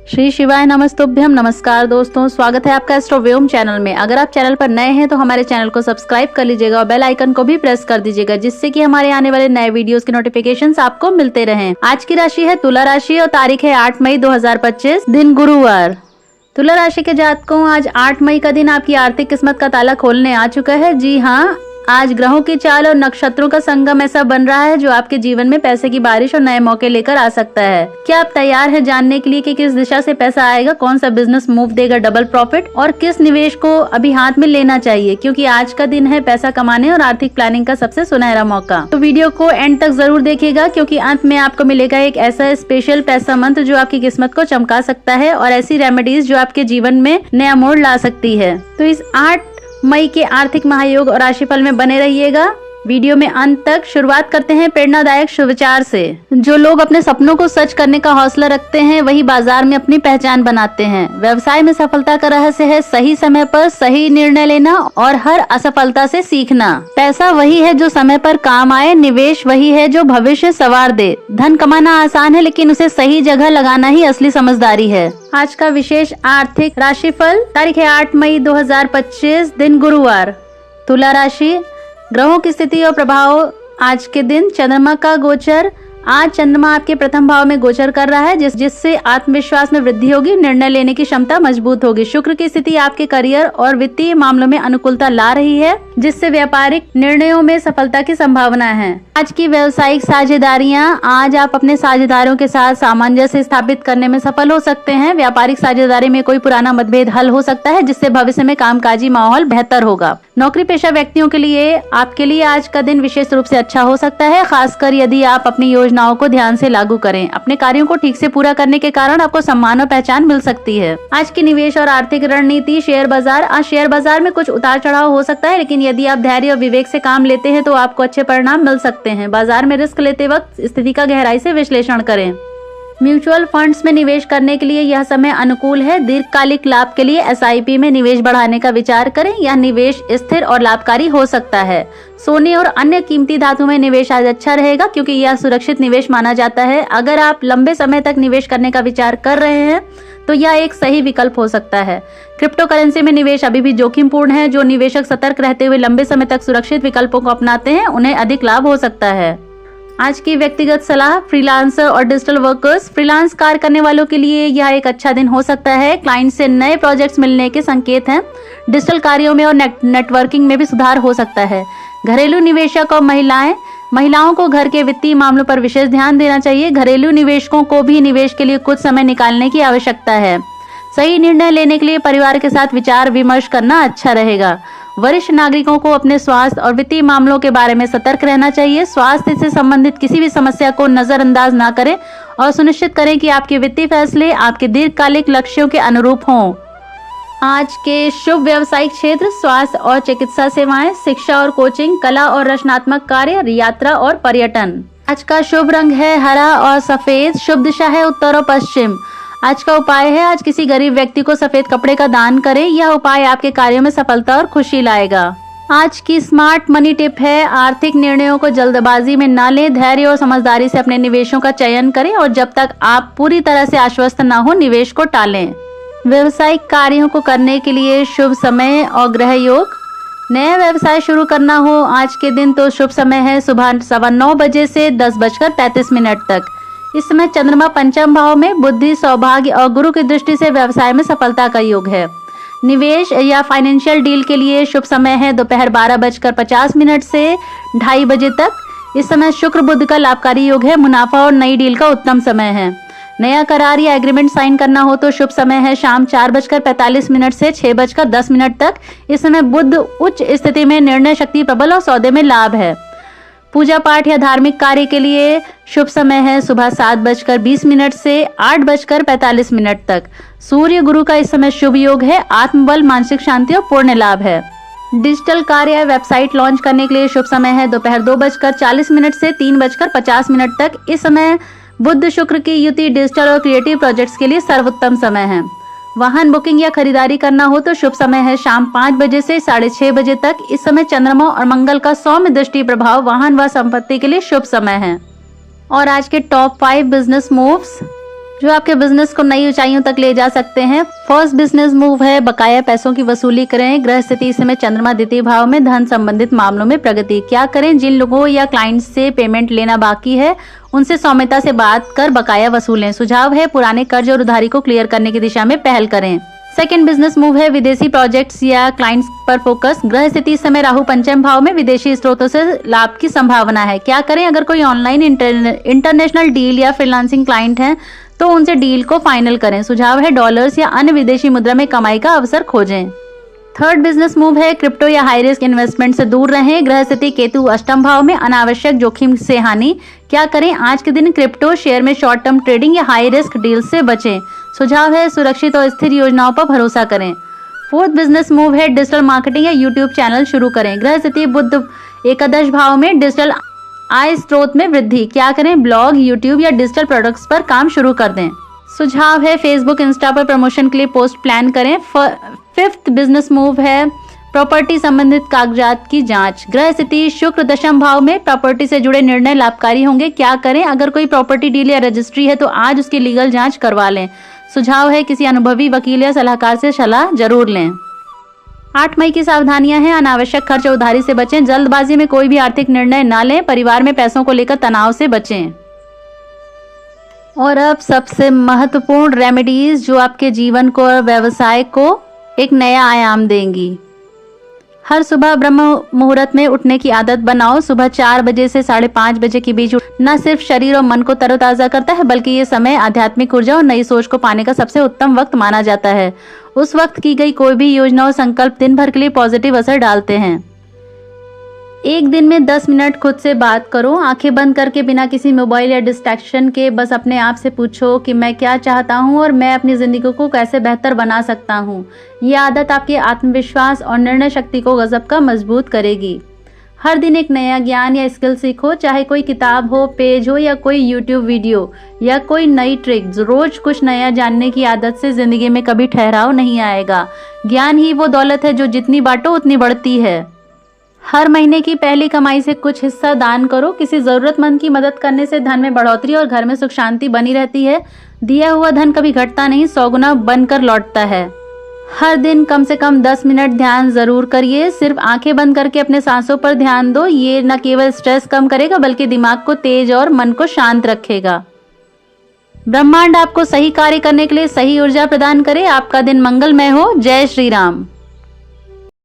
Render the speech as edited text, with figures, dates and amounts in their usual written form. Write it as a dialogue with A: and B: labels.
A: श्री शिवाय नमस्तुभ्यम। नमस्कार दोस्तों, स्वागत है आपका एस्ट्रोव्योम चैनल में। अगर आप चैनल पर नए हैं तो हमारे चैनल को सब्सक्राइब कर लीजिएगा और बेल आइकन को भी प्रेस कर दीजिएगा, जिससे कि हमारे आने वाले नए वीडियोस के नोटिफिकेशंस आपको मिलते रहें। आज की राशि है तुला राशि और तारीख है 8 मई 2025, दिन गुरुवार। तुला राशि के जातकों, आज 8 मई का दिन आपकी आर्थिक किस्मत का ताला खोलने आ चुका है। जी हाँ, आज ग्रहों की चाल और नक्षत्रों का संगम ऐसा बन रहा है जो आपके जीवन में पैसे की बारिश और नए मौके लेकर आ सकता है। क्या आप तैयार हैं जानने के लिए कि किस दिशा से पैसा आएगा, कौन सा बिजनेस मूव देगा डबल प्रॉफिट और किस निवेश को अभी हाथ में लेना चाहिए, क्योंकि आज का दिन है पैसा कमाने और आर्थिक प्लानिंग का सबसे सुनहरा मौका। तो वीडियो को एंड तक जरूर देखिएगा, क्योंकि अंत में आपको मिलेगा एक ऐसा स्पेशल पैसा मंत्र जो आपकी किस्मत को चमका सकता है और ऐसी रेमेडीज जो आपके जीवन में नया मोड़ ला सकती है। तो इस 8 मई के आर्थिक महायोग और राशिफल में बने रहिएगा वीडियो में अंत तक। शुरुआत करते हैं प्रेरणादायक सुविचार से। जो लोग अपने सपनों को सच करने का हौसला रखते हैं वही बाजार में अपनी पहचान बनाते हैं। व्यवसाय में सफलता का रहस्य है सही समय पर सही निर्णय लेना और हर असफलता से सीखना। पैसा वही है जो समय पर काम आए, निवेश वही है जो भविष्य संवार दे। धन कमाना आसान है, लेकिन उसे सही जगह लगाना ही असली समझदारी है। आज का विशेष आर्थिक राशिफल, तारीख है 8 मई 2025, दिन गुरुवार। तुला राशि, ग्रहों की स्थिति और प्रभाव। आज के दिन चंद्रमा का गोचर। आज चंद्रमा आपके प्रथम भाव में गोचर कर रहा है, जिससे आत्मविश्वास में वृद्धि होगी, निर्णय लेने की क्षमता मजबूत होगी। शुक्र की स्थिति आपके करियर और वित्तीय मामलों में अनुकूलता ला रही है, जिससे व्यापारिक निर्णयों में सफलता की संभावना है। आज की व्यावसायिक साझेदारियां, आज आप अपने साझेदारों के साथ सामंजस्य स्थापित करने में सफल हो सकते हैं। व्यापारिक साझेदारी में कोई पुराना मतभेद हल हो सकता है, जिससे भविष्य में कामकाजी माहौल बेहतर होगा। नौकरी पेशा व्यक्तियों के लिए आपके लिए आज का दिन विशेष रूप से अच्छा हो सकता है, खासकर यदि आप अपनी योजनाओं को ध्यान से लागू करें। अपने कार्यों को ठीक से पूरा करने के कारण आपको सम्मान और पहचान मिल सकती है। आज की निवेश और आर्थिक रणनीति। शेयर बाजार, आज शेयर बाजार में कुछ उतार चढ़ाव हो सकता है, लेकिन यदि आप धैर्य और विवेक से काम लेते हैं तो आपको अच्छे परिणाम मिल सकते हैं। बाजार में रिस्क लेते वक्त स्थिति का गहराई से विश्लेषण करें। म्यूचुअल फंड्स में निवेश करने के लिए यह समय अनुकूल है। दीर्घकालिक लाभ के लिए एसआईपी में निवेश बढ़ाने का विचार करें। यह निवेश स्थिर और लाभकारी हो सकता है। सोने और अन्य कीमती धातु में निवेश आज अच्छा रहेगा, क्योंकि यह सुरक्षित निवेश माना जाता है। अगर आप लंबे समय तक निवेश करने का विचार कर रहे हैं तो यह एक सही विकल्प हो सकता है। क्रिप्टो करेंसी में निवेश अभी भी जोखिमपूर्ण है। जो निवेशक सतर्क रहते हुए लंबे समय तक सुरक्षित विकल्पों को अपनाते हैं उन्हें अधिक लाभ हो सकता है। आज की व्यक्तिगत सलाह। फ्रीलांसर और डिजिटल वर्कर्स, फ्रीलांस कार्य करने वालों के लिए यह एक अच्छा दिन हो सकता है। क्लाइंट से नए प्रोजेक्ट्स मिलने के संकेत हैं। डिजिटल कार्यों में और नेटवर्किंग में भी सुधार हो सकता है। घरेलू निवेशक और महिलाओं को घर के वित्तीय मामलों पर विशेष ध्यान देना चाहिए। घरेलू निवेशकों को भी निवेश के लिए कुछ समय निकालने की आवश्यकता है। सही निर्णय लेने के लिए परिवार के साथ विचार विमर्श करना अच्छा रहेगा। वरिष्ठ नागरिकों को अपने स्वास्थ्य और वित्तीय मामलों के बारे में सतर्क रहना चाहिए। स्वास्थ्य से संबंधित किसी भी समस्या को नजरअंदाज ना करें और सुनिश्चित करें कि आपके वित्तीय फैसले आपके दीर्घकालिक लक्ष्यों के अनुरूप हों। आज के शुभ व्यावसायिक क्षेत्र। स्वास्थ्य और चिकित्सा सेवाएं, शिक्षा और कोचिंग, कला और रचनात्मक कार्य, यात्रा और पर्यटन। आज का शुभ रंग है हरा और सफेद। शुभ दिशा है उत्तर और पश्चिम। आज का उपाय है, आज किसी गरीब व्यक्ति को सफेद कपड़े का दान करें। यह उपाय आपके कार्यों में सफलता और खुशी लाएगा। आज की स्मार्ट मनी टिप है, आर्थिक निर्णयों को जल्दबाजी में न लें। धैर्य और समझदारी से अपने निवेशों का चयन करें और जब तक आप पूरी तरह से आश्वस्त न हो निवेश को टालें। व्यवसायिक कार्यों को करने के लिए शुभ समय और ग्रह योग। नया व्यवसाय शुरू करना हो आज के दिन तो शुभ समय है सुबह 9:15 बजे से 10:35 तक। इस समय चंद्रमा पंचम भाव में, बुद्धि, सौभाग्य और गुरु की दृष्टि से व्यवसाय में सफलता का योग है। निवेश या फाइनेंशियल डील के लिए शुभ समय है दोपहर 12:50 से 2:30 बजे तक। इस समय शुक्र बुध का लाभकारी योग है। मुनाफा और नई डील का उत्तम समय है। नया करार या एग्रीमेंट साइन करना हो तो शुभ समय है शाम 4:45 से 6:10 तक। इस समय बुध उच्च स्थिति में, निर्णय शक्ति प्रबल और सौदे में लाभ है। पूजा पाठ या धार्मिक कार्य के लिए शुभ समय है सुबह 7:20 से 8:45 तक। सूर्य गुरु का इस समय शुभ योग है। आत्मबल, मानसिक शांति और पुण्य लाभ है। डिजिटल कार्य या वेबसाइट लॉन्च करने के लिए शुभ समय है दोपहर 2:40 से 3:50 तक। इस समय बुध शुक्र की युति डिजिटल और क्रिएटिव प्रोजेक्ट्स के लिए सर्वोत्तम समय है। वाहन बुकिंग या खरीदारी करना हो तो शुभ समय है शाम 5 बजे से 6:30 बजे तक। इस समय चंद्रमा और मंगल का सौम्य दृष्टि प्रभाव वाहन व संपत्ति के लिए शुभ समय है। और आज के टॉप 5 बिजनेस मूव्स। जो आपके बिजनेस को नई ऊंचाइयों तक ले जा सकते हैं। फर्स्ट बिजनेस मूव है बकाया पैसों की वसूली करें। ग्रह स्थिति इस समय चंद्रमा द्वितीय भाव में, धन संबंधित मामलों में प्रगति। क्या करें? जिन लोगों या क्लाइंट से पेमेंट लेना बाकी है उनसे सौम्यता से बात कर बकाया वसूलें। सुझाव है पुराने कर्ज और उधारी को क्लियर करने की दिशा में पहल करें। सेकंड बिजनेस मूव है विदेशी प्रोजेक्ट्स या क्लाइंट्स पर फोकस। ग्रह स्थिति इस समय राहु पंचम भाव में, विदेशी स्रोतों से लाभ की संभावना है। क्या करें? अगर कोई ऑनलाइन इंटरनेशनल डील या फ्रीलांसिंग क्लाइंट है तो उनसे डील को फाइनल करें। सुझाव है डॉलर्स या अन्य विदेशी मुद्रा में कमाई का अवसर खोजें। थर्ड बिजनेस मूव है क्रिप्टो या हाई रिस्क इन्वेस्टमेंट से दूर रहें। ग्रह स्थिति केतु अष्टम भाव में, अनावश्यक जोखिम से हानि। क्या करें? आज के दिन क्रिप्टो शेयर में शॉर्ट टर्म ट्रेडिंग या हाई रिस्क डील से बचें। सुझाव है सुरक्षित और स्थिर योजनाओं पर भरोसा करें। फोर्थ बिजनेस मूव है डिजिटल मार्केटिंग या यूट्यूब चैनल शुरू करें। ग्रह स्थिति बुध एकादश भाव में, डिजिटल आय स्रोत में वृद्धि। क्या करें? ब्लॉग, यूट्यूब या डिजिटल प्रोडक्ट्स पर काम शुरू कर दें। सुझाव है फेसबुक, इंस्टा पर प्रमोशन के लिए पोस्ट प्लान करें। फिफ्थ बिजनेस मूव है प्रॉपर्टी संबंधित कागजात की जांच। ग्रह स्थिति शुक्र दशम भाव में, प्रॉपर्टी से जुड़े निर्णय लाभकारी होंगे। क्या करें? अगर कोई प्रॉपर्टी डील या रजिस्ट्री है तो आज उसकी लीगल जांच करवा लें। सुझाव है किसी अनुभवी वकील या सलाहकार से सलाह जरूर लें। 8 मई की सावधानियां हैं, अनावश्यक खर्च और उधारी से बचें। जल्दबाजी में कोई भी आर्थिक निर्णय न लें। परिवार में पैसों को लेकर तनाव से बचें। और अब सबसे महत्वपूर्ण रेमेडीज जो आपके जीवन को और व्यवसाय को एक नया आयाम देंगी। हर सुबह ब्रह्म मुहूर्त में उठने की आदत बनाओ। सुबह 4 बजे से 5:30 बजे के बीच न सिर्फ शरीर और मन को तरोताजा करता है बल्कि ये समय आध्यात्मिक ऊर्जा और नई सोच को पाने का सबसे उत्तम वक्त माना जाता है। उस वक्त की गई कोई भी योजना और संकल्प दिन भर के लिए पॉजिटिव असर डालते हैं। एक दिन में 10 मिनट खुद से बात करो, आंखें बंद करके बिना किसी मोबाइल या डिस्ट्रैक्शन के। बस अपने आप से पूछो कि मैं क्या चाहता हूँ और मैं अपनी जिंदगी को कैसे बेहतर बना सकता हूँ। ये आदत आपके आत्मविश्वास और निर्णय शक्ति को गजब का मजबूत करेगी। हर दिन एक नया ज्ञान या स्किल सीखो, चाहे कोई किताब हो, पेज हो या कोई यूट्यूब वीडियो या कोई नई ट्रिक। रोज कुछ नया जानने की आदत से जिंदगी में कभी ठहराव नहीं आएगा। ज्ञान ही वो दौलत है जो जितनी बांटो उतनी बढ़ती है। हर महीने की पहली कमाई से कुछ हिस्सा दान करो। किसी जरूरतमंद की मदद करने से धन में बढ़ोतरी और घर में सुख शांति बनी रहती है। दिया हुआ धन कभी घटता नहीं, 100 गुना बनकर लौटता है। हर दिन कम से कम 10 मिनट ध्यान जरूर करिए। सिर्फ आंखें बंद करके अपने सांसों पर ध्यान दो। ये न केवल स्ट्रेस कम करेगा बल्कि दिमाग को तेज और मन को शांत रखेगा। ब्रह्मांड आपको सही कार्य करने के लिए सही ऊर्जा प्रदान करे। आपका दिन मंगलमय हो। जय श्री राम।